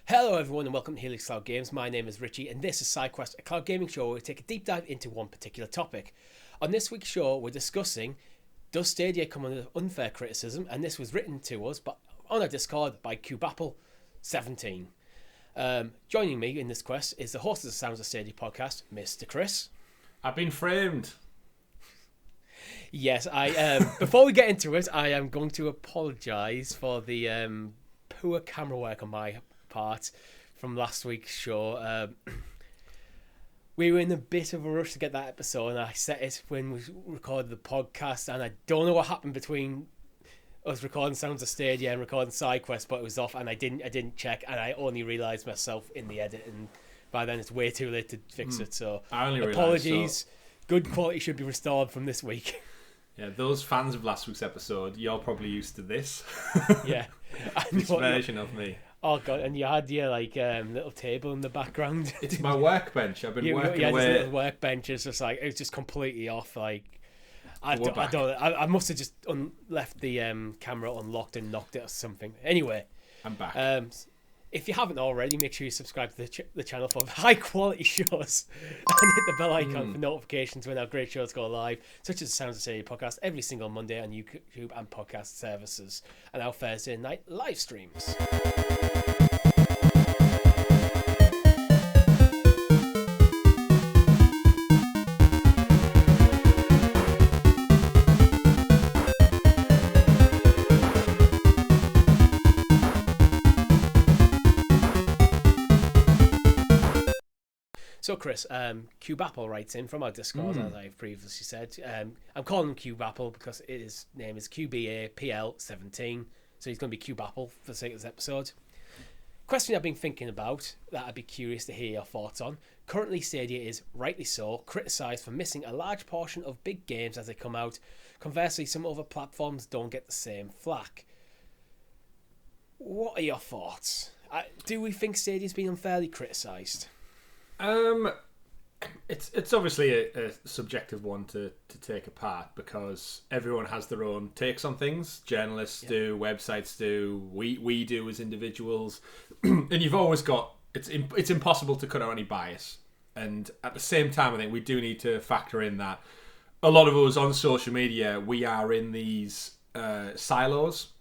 Hello everyone and welcome to Helix Cloud Games. My name is Richie and this is SideQuest, a cloud gaming show where we take a deep dive into one particular topic. On this week's show we're discussing, does Stadia come under unfair criticism? And this was written to us on our Discord by CubeApple17. Joining me in this quest is the host of the Sounds of Stadia podcast, Mr. Chris. I've been framed. Yes, before we get into it, I am going to apologise for the poor camera work on my part from last week's show. We were in a bit of a rush to get that episode, and I set it when we recorded the podcast, and I don't know what happened between us recording Sounds of Stadia and recording SideQuest, but it was off, and I didn't check, and I only realised myself in the edit, and by then it's way too late to fix it. So apologies. Good quality should be restored from this week. Yeah, those fans of last week's episode, you're probably used to this. Yeah, this version of me. Oh god, and you had your little table in the background. It's my workbench. I've been working away. This little workbench is just it was just completely off. I must have just left the camera unlocked and knocked it or something. Anyway, I'm back. If you haven't already, make sure you subscribe to the channel for high quality shows and hit the bell icon for notifications when our great shows go live, such as the Sounds of Stadia podcast every single Monday on YouTube and podcast services, and our Thursday night live streams. So Chris, CubeApple writes in from our Discord, as I've previously said. I'm calling him CubeApple because his name is QBAPL17, so he's going to be CubeApple for the sake of this episode. Question I've been thinking about that I'd be curious to hear your thoughts on. Currently Stadia is, rightly so, criticised for missing a large portion of big games as they come out. Conversely, some other platforms don't get the same flack. What are your thoughts? Do we think Stadia's been unfairly criticised? It's obviously a subjective one to take apart because everyone has their own takes on things. Journalists do, websites do, we do as individuals, and you've always got it's impossible to cut out any bias. And at the same time, I think we do need to factor in that a lot of us on social media, we are in these silos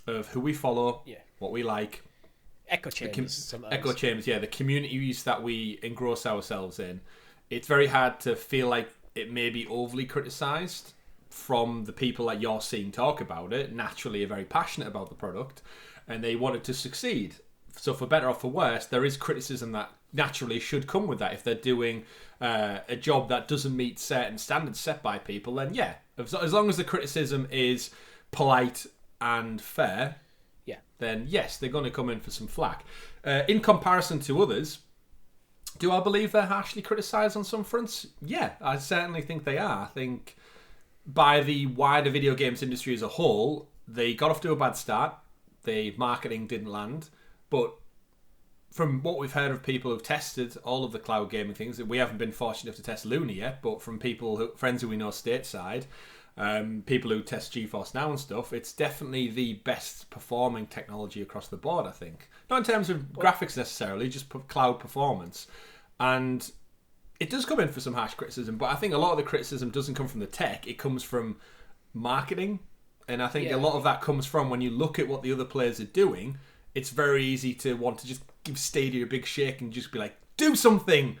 of who we follow, what we like. Echo chambers, the communities that we engross ourselves in. It's very hard to feel like it may be overly criticised from the people that you're seeing talk about it. Naturally, are very passionate about the product and they want it to succeed. So for better or for worse, there is criticism that naturally should come with that. If they're doing a job that doesn't meet certain standards set by people, then as long as the criticism is polite and fair, then yes, they're going to come in for some flack. In comparison to others, do I believe they're harshly criticised on some fronts? Yeah, I certainly think they are. I think by the wider video games industry as a whole, they got off to a bad start. The marketing didn't land. But from what we've heard of people who've tested all of the cloud gaming things, we haven't been fortunate enough to test Luna yet, but from friends who we know stateside, people who test GeForce Now and stuff, it's definitely the best performing technology across the board, I think. Not in terms of graphics necessarily, just cloud performance. And it does come in for some harsh criticism, but I think a lot of the criticism doesn't come from the tech, it comes from marketing. And I think a lot of that comes from when you look at what the other players are doing, it's very easy to want to just give Stadia a big shake and just be like, do something!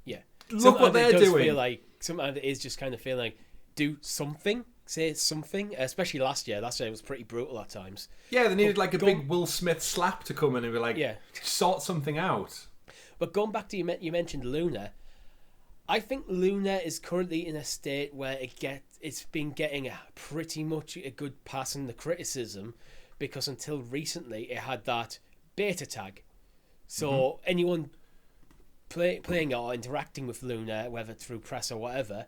Yeah. Look what they're doing! Sometimes it is just kind of feeling like, do something, say something, especially last year. Last year it was pretty brutal at times. Yeah, they needed a big Will Smith slap to come in and be like, sort something out. But going back to you mentioned Luna, I think Luna is currently in a state where it's been getting pretty much a good pass in the criticism because until recently it had that beta tag. So anyone playing or interacting with Luna, whether through press or whatever,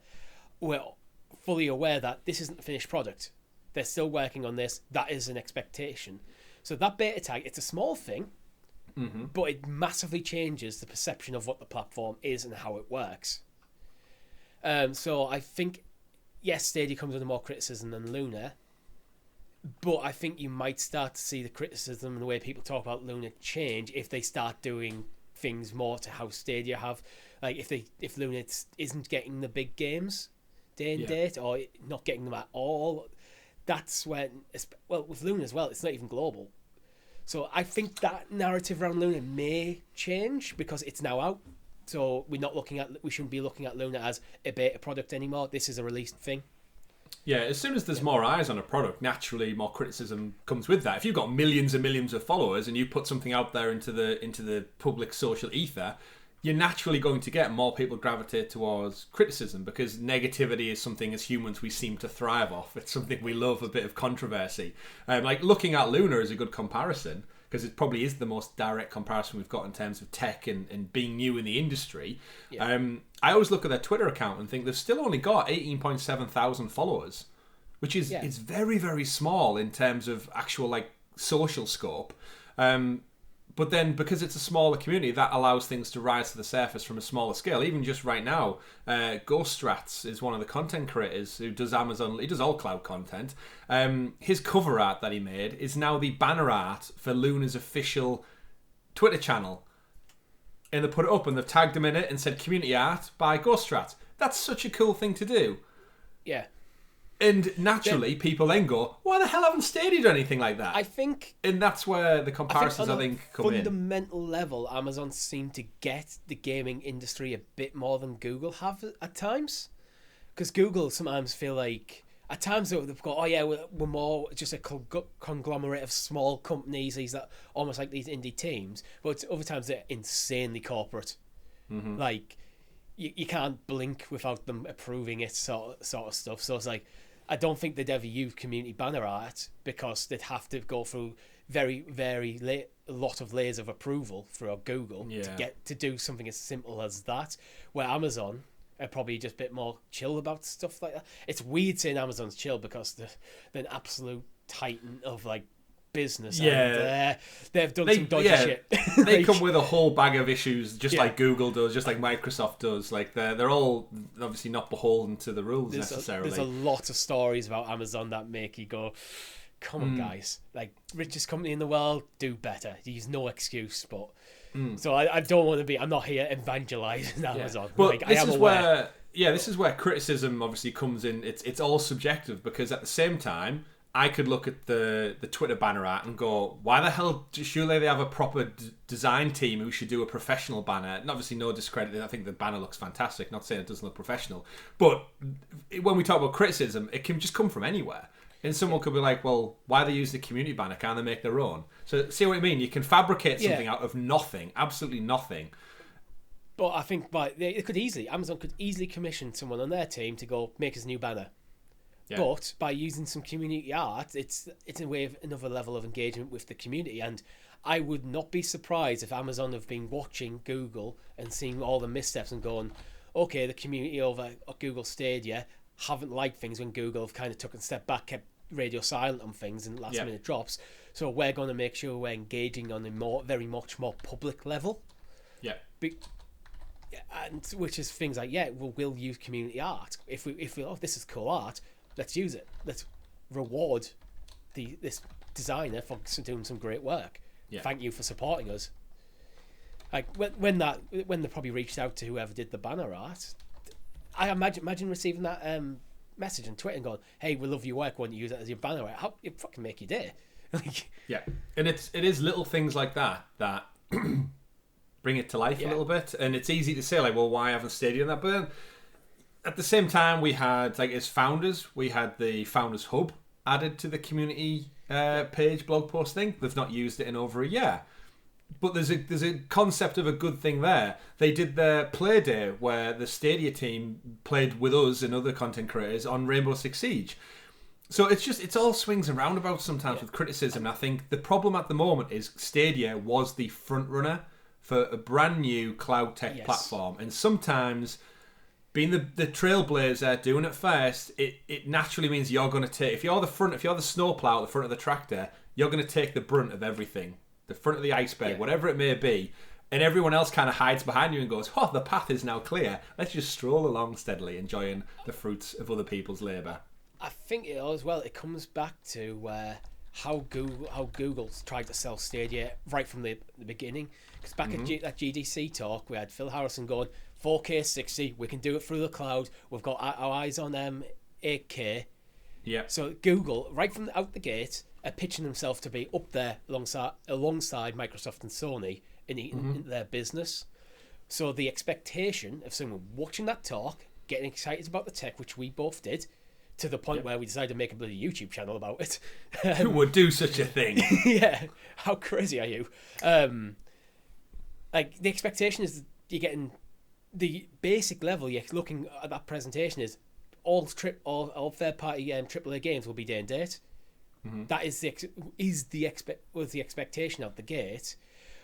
well, fully aware that this isn't the finished product. They're still working on this. That is an expectation. So that beta tag, it's a small thing, but it massively changes the perception of what the platform is and how it works. So I think, yes, Stadia comes under more criticism than Luna, But I think you might start to see the criticism and the way people talk about Luna change if they start doing things more to how Stadia have. Like if Luna isn't getting the big games day and date, or not getting them at all, that's when, well, with Luna as well, it's not even global. So I think that narrative around Luna may change because it's now out. So we shouldn't be looking at Luna as a beta product anymore. This is a released thing. Yeah, as soon as there's more eyes on a product, naturally more criticism comes with that. If you've got millions and millions of followers and you put something out there into the public social ether, you're naturally going to get more people gravitate towards criticism, because negativity is something as humans we seem to thrive off. It's something we love, a bit of controversy. Like looking at Luna is a good comparison, because it probably is the most direct comparison we've got in terms of tech and being new in the industry. Yeah. I always look at their Twitter account and think they've still only got 18.7 thousand followers, which is it's very, very small in terms of actual like social scope. But then, because it's a smaller community, that allows things to rise to the surface from a smaller scale. Even just right now, Ghost Strats is one of the content creators who does Amazon. He does all cloud content. His cover art that he made is now the banner art for Luna's official Twitter channel. And they put it up and they've tagged him in it and said community art by Ghost Strats. That's such a cool thing to do. Yeah. And naturally, people then go, why the hell haven't Stadia done anything like that? I think... And that's where the comparisons, I think come in. On a fundamental level, Amazon seem to get the gaming industry a bit more than Google have at times. Because Google sometimes feel like... At times they've got, oh yeah, we're more just a conglomerate of small companies, these that almost like these indie teams. But other times they're insanely corporate. Mm-hmm. Like, you can't blink without them approving it, sort of stuff. So it's like... I don't think they'd ever use community banner art because they'd have to go through a lot of layers of approval for Google to get to do something as simple as that. Where Amazon are probably just a bit more chill about stuff like that. It's weird saying Amazon's chill because they're an absolute titan of like business. Yeah, and, they've done some dodgy shit. They come with a whole bag of issues, just like Google does, just like Microsoft does. Like they're all obviously not beholden to the rules necessarily. There's a lot of stories about Amazon that make you go, "Come on, guys! Like richest company in the world, do better." There's no excuse, but so I don't want to be. I'm not here evangelizing Amazon. But like, this is where criticism obviously comes in. It's all subjective, because at the same time, I could look at the Twitter banner art and go, why the hell, surely they have a proper design team who should do a professional banner. And obviously no discredit, I think the banner looks fantastic, not saying it doesn't look professional. But when we talk about criticism, it can just come from anywhere. And someone could be like, well, why they use the community banner? Can't they make their own? So see what I mean? You can fabricate something out of nothing, absolutely nothing. But I think Amazon could easily commission someone on their team to go make us a new banner. Yeah. But by using some community art, it's a way of another level of engagement with the community. And I would not be surprised if Amazon have been watching Google and seeing all the missteps and going, okay, the community over at Google Stadia haven't liked things when Google have kind of took a step back, kept radio silent on things and last minute drops. So we're going to make sure we're engaging on a very much more public level. Yeah. And which is things like, we'll use community art. If we this is cool art, let's use it. Let's reward this designer for doing some great work. Yeah. Thank you for supporting us. Like when they probably reached out to whoever did the banner art, I imagine receiving that message on Twitter and going, "Hey, we love your work. Why don't you use it as your banner art?" How it fucking make your day. And it is little things like that bring it to life a little bit. And it's easy to say like, well, why haven't Stadia done that? But at the same time, we had, like, as founders, we had the Founders Hub added to the community page blog post thing. They've not used it in over a year. But there's a concept of a good thing there. They did their play day where the Stadia team played with us and other content creators on Rainbow Six Siege. So it's all swings and roundabouts sometimes with criticism. And I think the problem at the moment is Stadia was the front runner for a brand new cloud tech platform. And sometimes being the trailblazer, doing it first, it naturally means you're going to take... If you're the snowplow at the front of the tractor, you're going to take the brunt of everything. The front of the iceberg, whatever it may be. And everyone else kind of hides behind you and goes, oh, the path is now clear. Let's just stroll along steadily, enjoying the fruits of other people's labour. I think it as well. It comes back to how Google's tried to sell Stadia right from the beginning. Because back at that GDC talk, we had Phil Harrison going 4K 60. We can do it through the cloud. We've got our eyes on 8K. Yeah. So Google, right from out the gate, are pitching themselves to be up there alongside Microsoft and Sony in their business. So the expectation of someone watching that talk, getting excited about the tech, which we both did, to the point where we decided to make a bloody YouTube channel about it. Who would do such a thing? Yeah. How crazy are you? Like, the expectation is you're getting the basic level. You're looking at that presentation is all third-party AAA games will be day and date. That is the expectation out the gate.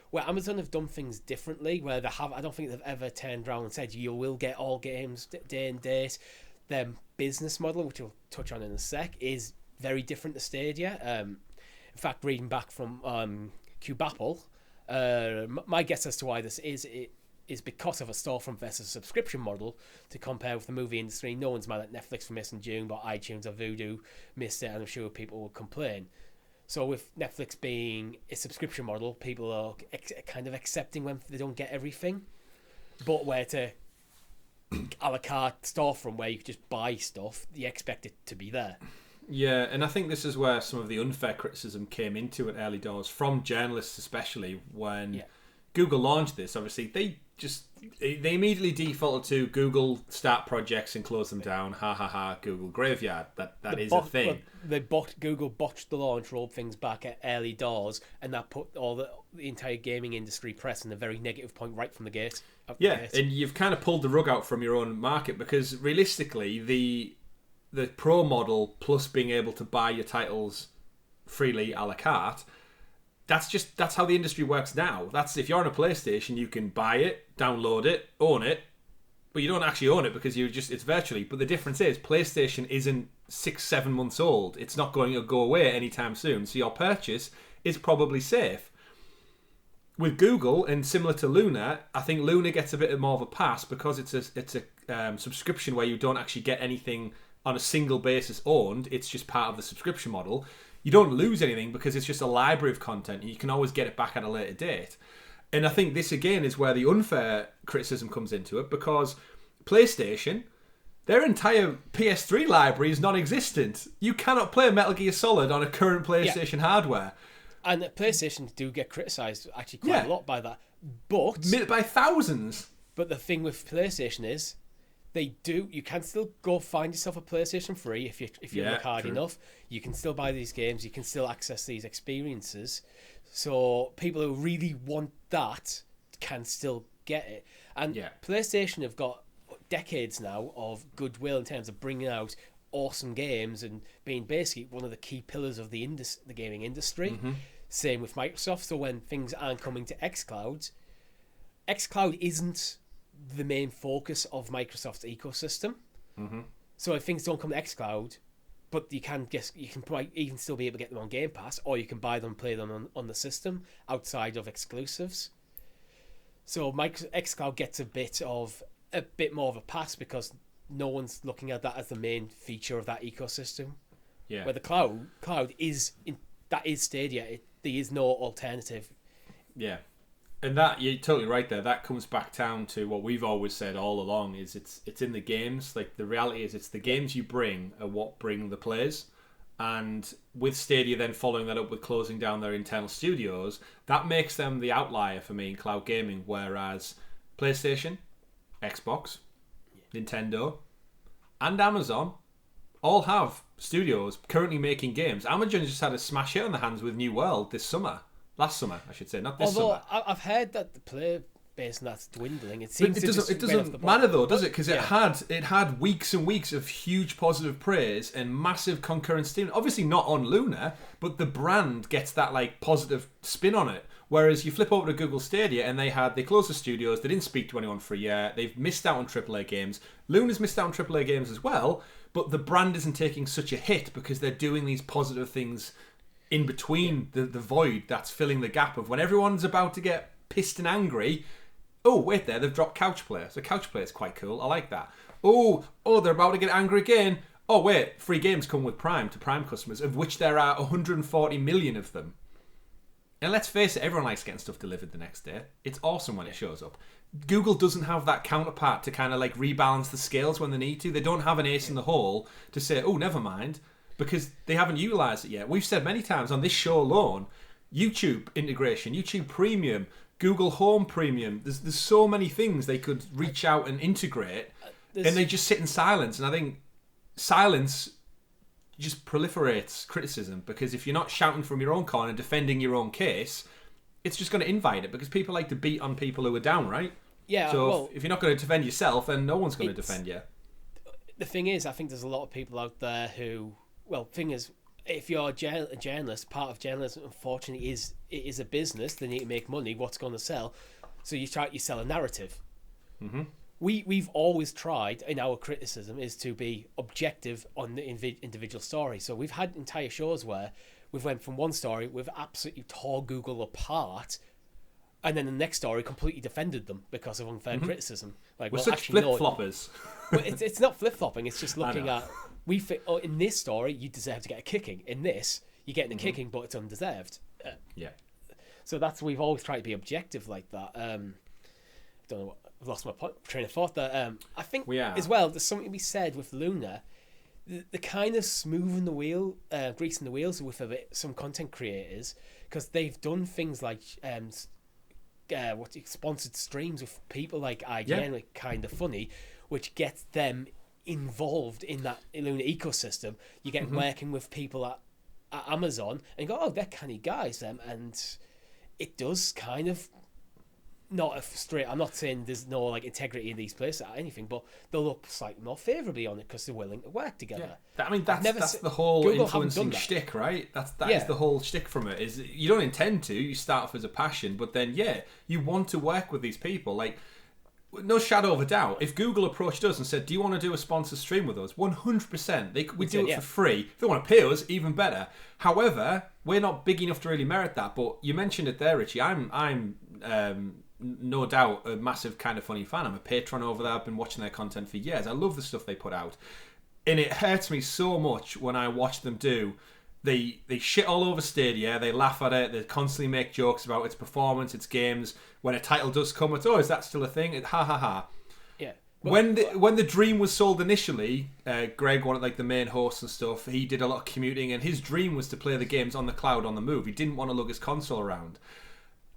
Where Amazon have done things differently, where I don't think they've ever turned around and said you will get all games day and date. Their business model, which we'll touch on in a sec, is very different to Stadia. In fact, reading back from Cube Apple, my guess as to why this is because of a storefront versus subscription model to compare with the movie industry. No one's mad at Netflix for missing June, but iTunes or Vudu missed it, and I'm sure people will complain. So with Netflix being a subscription model, people are kind of accepting when they don't get everything. But where to a la carte storefront where you could just buy stuff, you expect it to be there. Yeah, and I think this is where some of the unfair criticism came into it early doors, from journalists especially, when Google launched this. Obviously, they immediately defaulted to Google start projects and close them down. Ha ha ha, Google graveyard. That is a thing. Google botched the launch, rolled things back at early doors, and that put all the entire gaming industry press in a very negative point right from the gate. And you've kind of pulled the rug out from your own market, because realistically, the pro model plus being able to buy your titles freely a la carte, that's how the industry works now. That's if you're on a PlayStation, you can buy it, download it, own it, but you don't actually own it because it's virtually. But the difference is PlayStation isn't 6-7 months old. It's not going to go away anytime soon. So your purchase is probably safe. With Google, and similar to Luna, I think Luna gets a bit more of a pass because it's a subscription where you don't actually get anything on a single basis owned. It's just part of the subscription model. You don't lose anything because it's just a library of content and you can always get it back at a later date. And I think this again is where the unfair criticism comes into it, because PlayStation, their entire PS3 library is non-existent. You cannot play Metal Gear Solid on a current PlayStation hardware. And PlayStation do get criticised actually quite a lot by that. But by thousands. But the thing with PlayStation is you can still go find yourself a PlayStation 3 if you look hard enough. You can still buy these games, you can still access these experiences. So people who really want that can still get it. And PlayStation have got decades now of goodwill in terms of bringing out awesome games and being basically one of the key pillars of the gaming industry. Same with Microsoft. So when things aren't coming to xCloud isn't the main focus of Microsoft's ecosystem. So if things don't come to xCloud, but you can even still be able to get them on Game Pass, or you can buy them and play them on the system outside of exclusives. So xCloud gets a bit more of a pass because no one's looking at that as the main feature of that ecosystem. Where the cloud is that is Stadia. There is no alternative. And that, you're totally right there. That comes back down to what we've always said all along: is it's in the games. Like, the reality is, it's the games you bring are what bring the players. And with Stadia then following that up with closing down their internal studios, that makes them the outlier for me in cloud gaming. Whereas PlayStation, Xbox, Nintendo, and Amazon all have studios currently making games. Amazon just had a smash hit on their hands with New World last summer, I should say, not this summer. I've heard that the player base and that's dwindling. It doesn't matter though, does it? Because it had weeks and weeks of huge positive praise and massive concurrent steam. Obviously not on Luna, but the brand gets that like positive spin on it. Whereas you flip over to Google Stadia and they closed the studios, they didn't speak to anyone for a year, they've missed out on AAA games. Luna's missed out on AAA games as well, but the brand isn't taking such a hit because they're doing these positive things in between the void that's filling the gap of when everyone's about to get pissed and angry. Oh, wait there, they've dropped Couch Play. So Couch Play is quite cool. I like that. Oh, they're about to get angry again. oh wait, free games come with Prime to Prime customers, of which there are 140 million of them. And let's face it, everyone likes getting stuff delivered the next day. It's awesome when it shows up. Google doesn't have that counterpart to kind of like rebalance the scales when they need to. They don't have an ace in the hole to say, oh, never mind, because they haven't utilised it yet. We've said many times on this show alone, YouTube integration, YouTube Premium, Google Home Premium, there's so many things they could reach out and integrate, and they just sit in silence. And I think silence just proliferates criticism, because if you're not shouting from your own corner, defending your own case, it's just going to invite it, because people like to beat on people who are down, right? Yeah. So well, if you're not going to defend yourself, then no one's going to defend you. The thing is, I think there's a lot of people out there who, well, thing is, if you're a journalist, part of journalism, unfortunately, it is a business. They need to make money. What's going to sell? So you sell a narrative. Mm-hmm. We've always tried in our criticism is to be objective on the individual story. So we've had entire shows where we've went from one story, we've absolutely tore Google apart, and then the next story completely defended them because of unfair criticism. Like, we're well, such flip-floppers. Well, it's not flip-flopping. It's just looking at in this story you deserve to get a kicking. In this you're getting a kicking, but it's undeserved. Yeah. So we've always tried to be objective like that. Don't know. I've lost my train of thought there. I think as well, there's something to be said with Luna. The kind of smoothing the wheel, greasing the wheels with some content creators, because they've done things like sponsored streams with people like IGN, like Kind of Funny, which gets them involved in that Luna ecosystem. You get working with people at Amazon and go, oh, they're canny guys, and it does kind of. Not a straight. I'm not saying there's no like integrity in these places or anything, but they'll look slightly more favourably on it because they're willing to work together. Yeah. I mean, that's the whole Google influencing shtick, right? That is the whole shtick from it. Is you don't intend to. You start off as a passion, but then you want to work with these people. Like, no shadow of a doubt, if Google approached us and said, "Do you want to do a sponsored stream with us?" 100%, we do it for free. If they want to pay us, even better. However, we're not big enough to really merit that. But you mentioned it there, Richie. I'm no doubt a massive Kind of Funny fan. I'm a patron over there. I've been watching their content for years. I love the stuff they put out, and it hurts me so much when I watch them do. They shit all over Stadia. They laugh at it. They constantly make jokes about its performance, its games. When a title does come, it's is that still a thing? Ha ha ha. Yeah. When the Dream was sold initially, Greg, one of like the main hosts and stuff, he did a lot of commuting, and his dream was to play the games on the cloud on the move. He didn't want to lug his console around.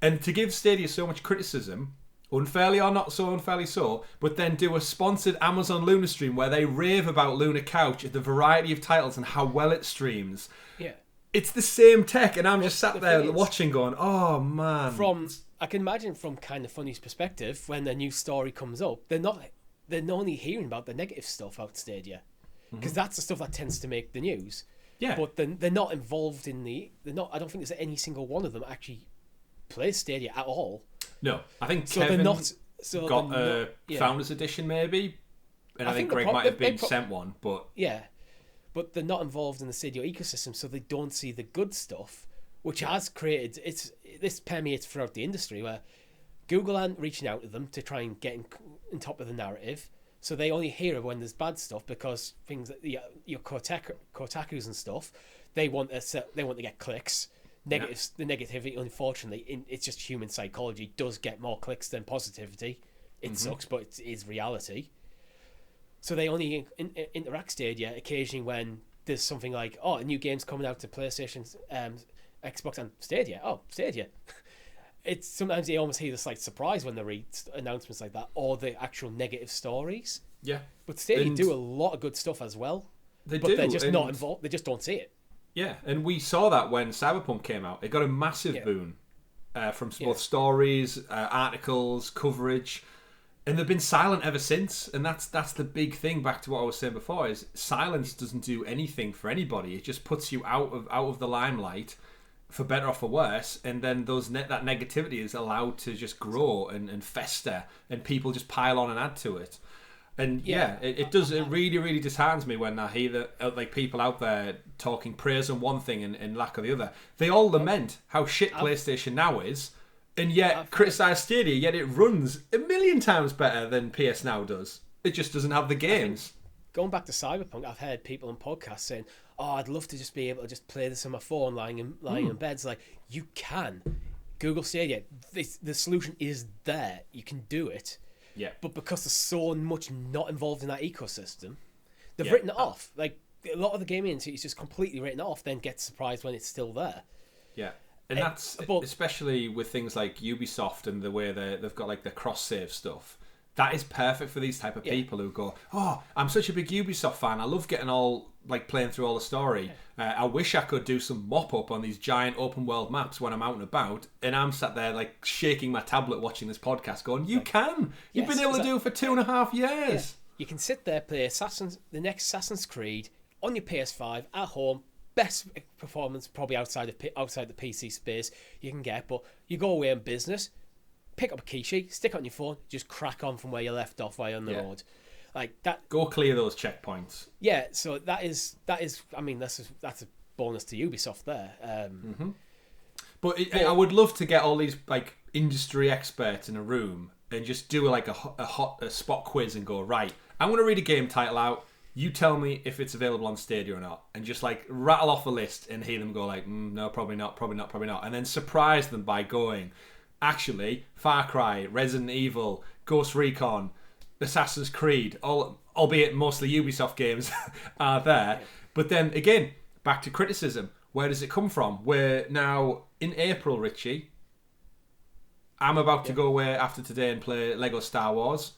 And to give Stadia so much criticism, unfairly or not so unfairly so, but then do a sponsored Amazon Luna stream where they rave about Luna Couch, the variety of titles and how well it streams. Yeah. It's the same tech, and I'm just sat there watching going, oh man. I can imagine from Kind of Funny's perspective, when a new story conot up, they're only hearing about the negative stuff out Stadia. Because that's the stuff that tends to make the news. Yeah. But they're not involved in I don't think there's any single one of them actually plays Stadia at all. No, I think so Kevin got a Founders Edition maybe, and I think Greg might have been sent one, but but they're not involved in the Stadia ecosystem, so they don't see the good stuff, which has created this permeates throughout the industry where Google aren't reaching out to them to try and get in top of the narrative, so they only hear it when there's bad stuff because things that your Kotakus and stuff, they want to get clicks. The negativity, unfortunately, it's just human psychology, does get more clicks than positivity. It sucks, but it is reality. So they only interact Stadia occasionally when there's something like, a new game's coming out to PlayStation, Xbox, and Stadia. Oh, Stadia. It's sometimes you almost hear the slight surprise when they read announcements like that, or the actual negative stories. Yeah. But Stadia do a lot of good stuff as well. But they're just not involved. They just don't see it. Yeah, and we saw that when Cyberpunk came out. It got a massive boon from both stories, articles, coverage, and they've been silent ever since. And that's the big thing. Back to what I was saying before: is silence doesn't do anything for anybody. It just puts you out of the limelight, for better or for worse. And then that negativity is allowed to just grow and fester, and people just pile on and add to it. And it does. It really, really disheartens me when I hear that like people out there talking praise on one thing and lack of the other. They all lament how shit PlayStation Now is, and yet criticise Stadia. Yet it runs a million times better than PS Now does. It just doesn't have the games. going back to Cyberpunk, I've heard people on podcasts saying, "Oh, I'd love to just be able to just play this on my phone, lying in bed." It's like, you can. Google Stadia, the solution is there. You can do it. Yeah. But because there's so much not involved in that ecosystem, they've written it off. Like, a lot of the gaming industry is just completely written off, then gets surprised when it's still there. Yeah. And that's especially with things like Ubisoft and the way they've got like the cross-save stuff. That is perfect for these type of people who go, "Oh, I'm such a big Ubisoft fan. I love getting all like playing through all the story. I wish I could do some mop up on these giant open world maps when I'm out and about." And I'm sat there like shaking my tablet watching this podcast, going, "You can. You've been able to do it for 2.5 years. Yeah. You can sit there, play the next Assassin's Creed on your PS5 at home." Best performance probably outside the PC space you can get, but you go away on business, pick up a key sheet, stick it on your phone, just crack on from where you left off while you're on the road, like that. Go clear those checkpoints. Yeah, so that is. I mean, that's a bonus to Ubisoft there. But I would love to get all these like industry experts in a room and just do like a spot quiz and go, right, I'm going to read a game title out. You tell me if it's available on Stadia or not, and just like rattle off a list and hear them go like, no, probably not, and then surprise them by going, actually, Far Cry, Resident Evil, Ghost Recon, Assassin's Creed, albeit mostly Ubisoft games, are there. But then again, back to criticism. Where does it come from? We're now in April, Richie. I'm about to go away after today and play Lego Star Wars,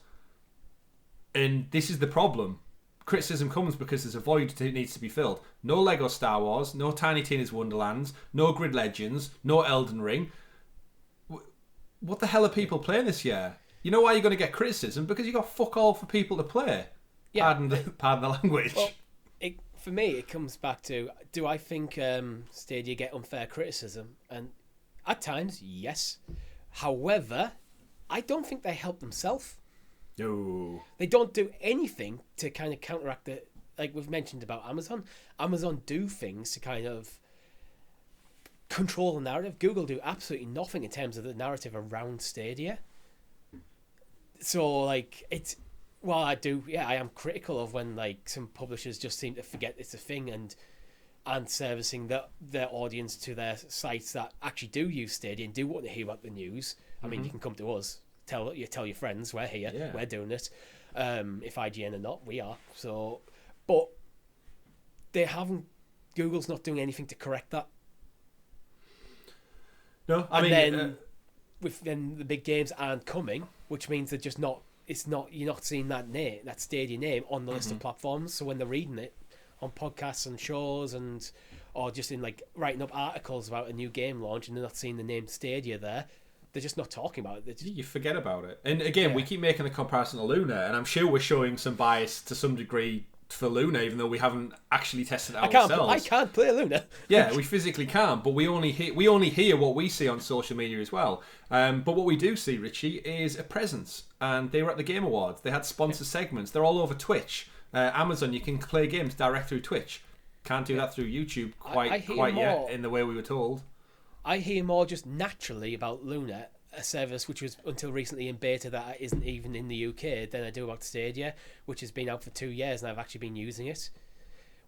and this is the problem. Criticism comes because there's a void that needs to be filled. No Lego Star Wars, no Tiny Tina's Wonderlands, no Grid Legends, no Elden Ring. What the hell are people playing this year? You know why you're going to get criticism? Because you got fuck all for people to play. Yeah. Pardon the language. Well, for me, it comes back to, do I think Stadia get unfair criticism? And at times, yes. However, I don't think they help themselves. No. They don't do anything to kind of counteract it. Like we've mentioned about Amazon. Amazon do things to kind of control the narrative. Google do absolutely nothing in terms of the narrative around Stadia. So, like, I am critical of when, like, some publishers just seem to forget it's a thing and servicing their audience to their sites that actually do use Stadia and do want to hear about the news. I mean, you can come to us. Tell your friends we're here, we're doing it. If IGN or not, we are. So, but Google's not doing anything to correct that. No, then the big games aren't coming, which means they're just not. You're not seeing that Stadia name on the list of platforms. So when they're reading it on podcasts and shows or just in like writing up articles about a new game launch and they're not seeing the name Stadia there. They're just not talking about it. You forget about it. And again, we keep making the comparison to Luna, and I'm sure we're showing some bias to some degree for Luna, even though we haven't actually tested it out ourselves. I can't play Luna. Yeah, we physically can't, but we only hear what we see on social media as well. But what we do see, Richie, is a presence. And they were at the Game Awards. They had sponsor segments. They're all over Twitch. Amazon, you can play games direct through Twitch. Can't do that through YouTube quite yet in the way we were told. I hear more just naturally about Luna, a service which was until recently in beta that isn't even in the UK, than I do about Stadia, which has been out for 2 years and I've actually been using it.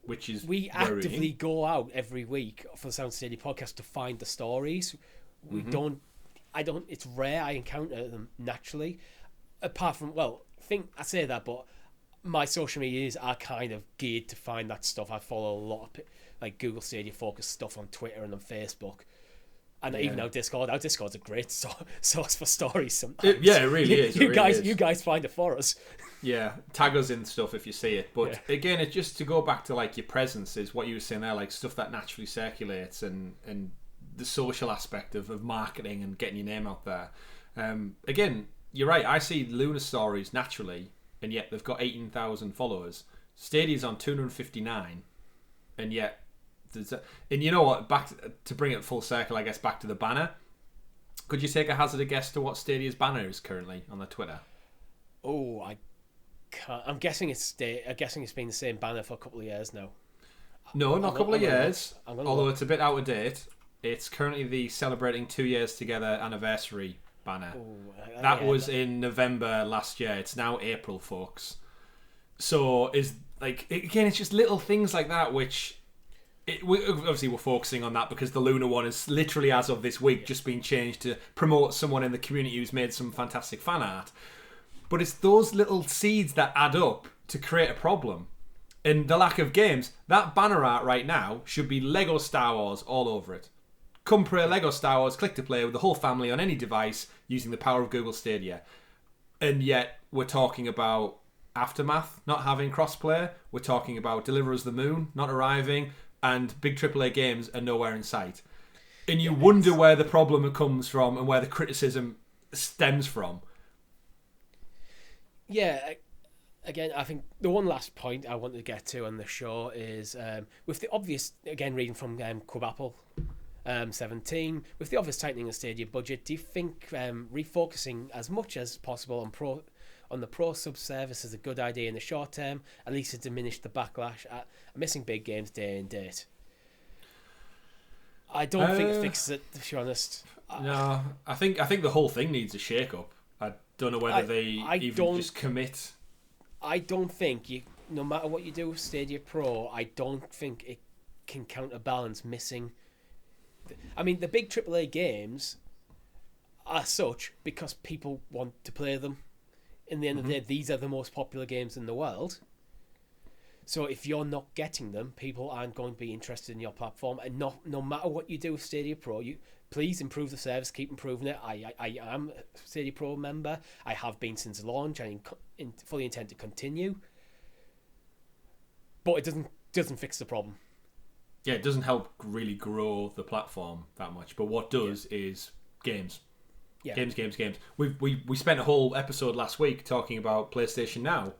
Which is we actively go out every week for the Sound Stadia podcast to find the stories. We don't. It's rare I encounter them naturally. Apart from, I say that, but my social medias are kind of geared to find that stuff. I follow a lot of like Google Stadia focused stuff on Twitter and on Facebook. And even our Discord's a great source for stories sometimes. It really is. You guys find it for us. Yeah, tag us in stuff if you see it. But again, it's just to go back to like your presence is what you were saying there, like stuff that naturally circulates and the social aspect of marketing and getting your name out there. Again, you're right. I see Luna stories naturally, and yet they've got 18,000 followers. Stadia's on 259, and yet. And you know what? Back to bring it full circle, I guess back to the banner. Could you take a hazard guess to what Stadia's banner is currently on the Twitter? Oh, I can't. I'm guessing it's been the same banner for a couple of years now. No, not a couple of years. Although it's a bit out of date. It's currently the celebrating 2 years together anniversary banner. That was in November last year. It's now April, folks. So again, it's just little things like that which. Obviously, we're focusing on that because the Luna one is literally, as of this week, just been changed to promote someone in the community who's made some fantastic fan art. But it's those little seeds that add up to create a problem. And the lack of games, that banner art right now should be Lego Star Wars all over it. Come play Lego Star Wars, click to play with the whole family on any device using the power of Google Stadia. And yet, we're talking about Aftermath not having crossplay. We're talking about Deliver Us the Moon not arriving. And big AAA games are nowhere in sight. And you wonder where the problem comes from and where the criticism stems from. Yeah, again, I think the one last point I wanted to get to on the show is with the obvious, again, reading from Quabapple 17, with the obvious tightening of Stadia budget, do you think refocusing as much as possible on the Pro sub-service is a good idea in the short term, at least to diminish the backlash at missing big games day and date? I don't think it fixes it, to be honest. No, I think the whole thing needs a shake-up. I don't know whether they just commit. I don't think, no matter what you do with Stadia Pro, I don't think it can counterbalance missing. I mean, the big AAA games are such because people want to play them. In the end of the day, these are the most popular games in the world. So if you're not getting them, people aren't going to be interested in your platform. And no matter what you do with Stadia Pro, please improve the service, keep improving it. I am a Stadia Pro member. I have been since launch. I fully intend to continue. But it doesn't fix the problem. Yeah, it doesn't help really grow the platform that much. But what does is games. Yeah. Games. We spent a whole episode last week talking about PlayStation Now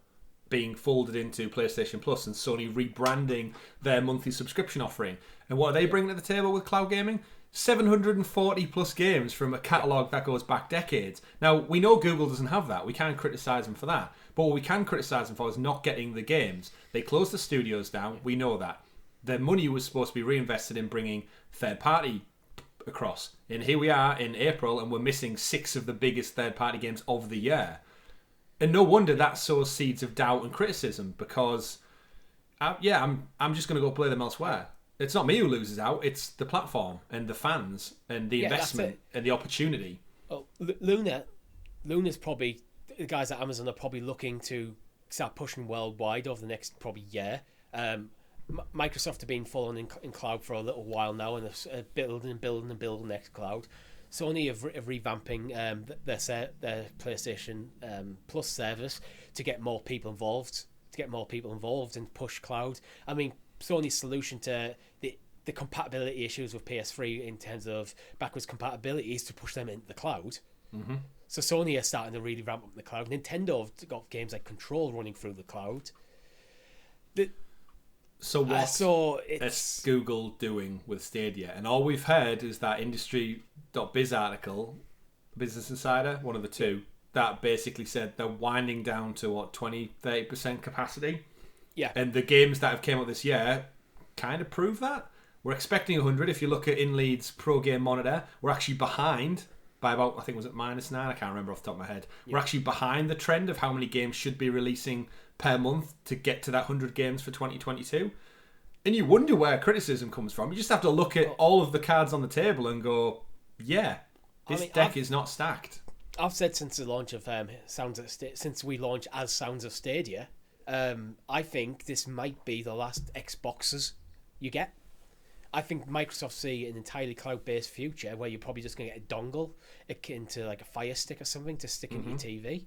being folded into PlayStation Plus and Sony rebranding their monthly subscription offering. And what are they bringing to the table with cloud gaming? 740 plus games from a catalogue that goes back decades. Now, we know Google doesn't have that. We can't criticise them for that. But what we can criticise them for is not getting the games. They closed the studios down. We know that. Their money was supposed to be reinvested in bringing third-party across. And here we are in April and we're missing 6 of the biggest third-party games of the year. And no wonder that sows seeds of doubt and criticism because, I'm just going to go play them elsewhere. It's not me who loses out, it's the platform and the fans and the investment and the opportunity. Well, Luna's probably, the guys at Amazon are probably looking to start pushing worldwide over the next probably year. Microsoft have been full on in cloud for a little while now and are building next cloud. Sony are revamping their PlayStation Plus service to get more people involved, and push cloud. I mean, Sony's solution to the compatibility issues with PS3 in terms of backwards compatibility is to push them into the cloud. Mm-hmm. So Sony are starting to really ramp up the cloud. Nintendo have got games like Control running through the cloud. So what's Google doing with Stadia? And all we've heard is that industry.biz article, Business Insider, one of the two, that basically said they're winding down to 20-30% capacity. Yeah. And the games that have came out this year kind of prove that. We're expecting 100. If you look at InLead's Pro Game Monitor, we're actually behind by about, I think was it -9? I can't remember off the top of my head. Yeah. We're actually behind the trend of how many games should be releasing per month to get to that 100 games for 2022. And you wonder where criticism comes from. You just have to look at all of the cards on the table and go, this deck is not stacked. I've said since the launch of since we launched as Sounds of Stadia, I think this might be the last Xboxes you get. I think Microsoft see an entirely cloud-based future where you're probably just going to get a dongle akin to like a Fire Stick or something to stick into your TV.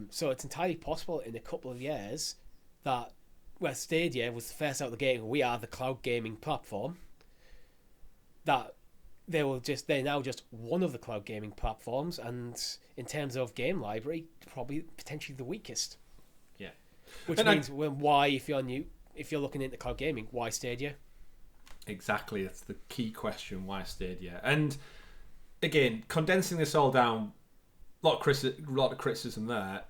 So it's entirely possible in a couple of years that where Stadia was the first out of the gate, we are the cloud gaming platform, that they're now just one of the cloud gaming platforms, and in terms of game library, probably potentially the weakest. Yeah. Which means why, if you're looking into cloud gaming, why Stadia? Exactly, that's the key question. Why Stadia? And again, condensing this all down, a lot of criticism there.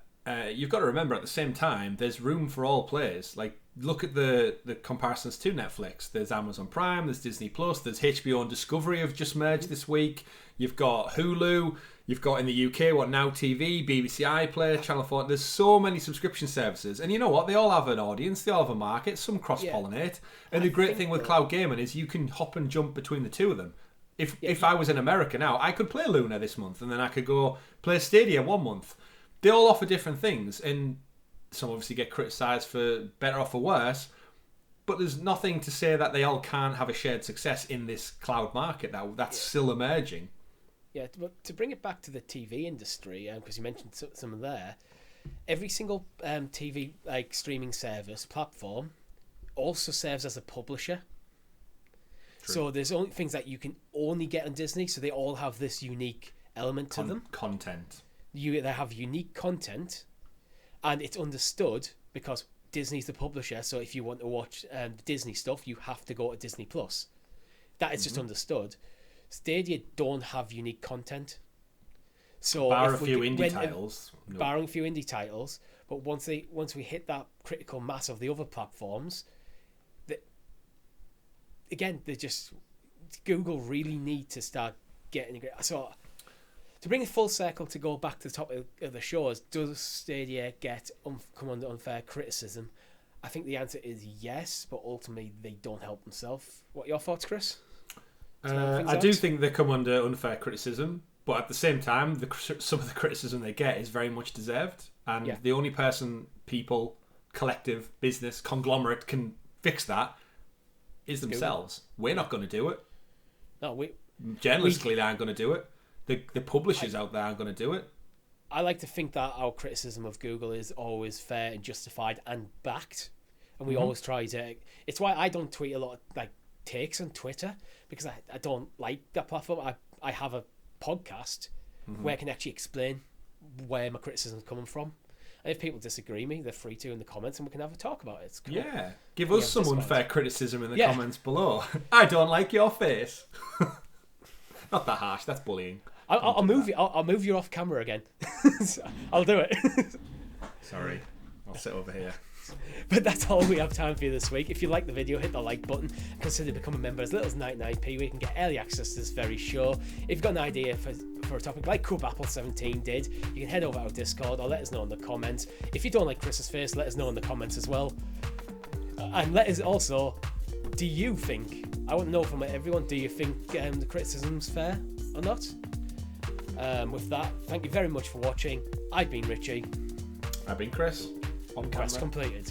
You've got to remember at the same time, there's room for all players. Like, look at the comparisons to Netflix. There's Amazon Prime, there's Disney Plus, there's HBO and Discovery have just merged this week. You've got Hulu. You've got in the UK, Now TV, BBC iPlayer, Channel 4. There's so many subscription services. And you know what? They all have an audience. They all have a market. Some cross-pollinate. And the great thing with cloud gaming is you can hop and jump between the two of them. If I was in America now, I could play Luna this month, and then I could go play Stadia one month. They all offer different things, and some obviously get criticised for better or for worse, but there's nothing to say that they all can't have a shared success in this cloud market that's still emerging. Yeah, but to bring it back to the TV industry, because you mentioned some of there, every single TV streaming service platform also serves as a publisher. True. So there's only things that you can only get on Disney, so they all have this unique element to them. Content. They have unique content, and it's understood because Disney's the publisher. So if you want to watch Disney stuff, you have to go to Disney Plus. That is just understood. Stadia don't have unique content. So barring a few indie titles. Barring a few indie titles, but once we hit that critical mass of the other platforms, Google really need to start getting it. So to bring it full circle, to go back to the top of the show, is does Stadia come under unfair criticism? I think the answer is yes, but ultimately they don't help themselves. What are your thoughts, Chris? I do think they come under unfair criticism, but at the same time, some of the criticism they get is very much deserved. And the only person, people, collective, business, conglomerate can fix that is themselves. We're not going to do it. No, journalists clearly aren't going to do it. The publishers out there aren't going to do it. I like to think that our criticism of Google is always fair and justified and backed, and we always try to. It's why I don't tweet a lot of takes on Twitter, because I don't like that platform. I have a podcast where I can actually explain where my criticism is coming from. And if people disagree me, they're free to in the comments, and we can have a talk about it. It's cool. Yeah, give us some unfair criticism in the comments below. I don't like your face. Not that harsh. That's bullying. I'll move you. I'll move you off camera again. I'll do it. Sorry, I'll sit over here. But that's all we have time for you this week. If you like the video, hit the like button. Consider becoming a member as little as 99p, where you can get early access to this very show. If you've got an idea for a topic like Cub Apple 17 did, you can head over to our Discord or let us know in the comments. If you don't like Chris's face, let us know in the comments as well. And let us also, do you think, I want to know from everyone, do you think the criticism's fair or not? With that, thank you very much for watching. I've been Richie. I've been Chris. Quest completed.